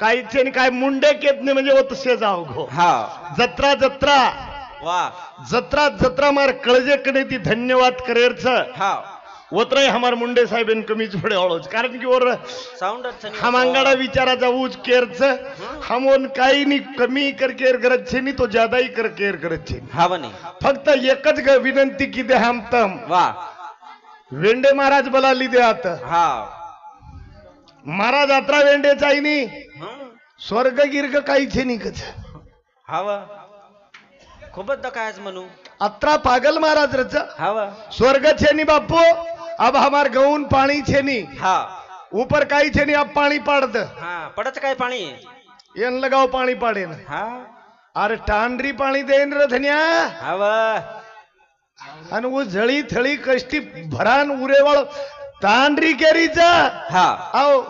काहीचे आणि काय मुंडे केत नाही म्हणजे वो तसे जाओ घो हा जत्रा जत्रा वा जत्रा जत्रा मार कळजे कडे ती धन्यवाद करेरच हा ओतराय हमार मुंडे साहेबन कमीच पडे ओळोच कारण की और साऊंड हम अंगाड़ा विचाराचा ऊज केरच हम उन काही नाही कमी कर केर करत छे नाही तो ज्यादा ही कर केर करत छे हा बने फक्त एकच विनंती की दे हम तम वा वेंडे महाराज बोला लिदे आता हा महाराज यात्रा वेंडे चाहिए हं. स्वर्ग गिर्ग काही छे नाही कच हवा खूपच दकायच म्हणू अत्रा पागल महाराज रच हवा स्वर्ग छे नहीं बापू अब हमार गौन पानी छे नहीं हा ऊपर काही छे नहीं अब पानी पाड़ दे हा पडच काय पाणी येन लगाओ पानी पाड़े न हा अरे टांडरी पानी देन रे धन्या हवा आणि वो झळी थळी कष्टी भरान उरेवाळ तांडरी केरीचा हा आओ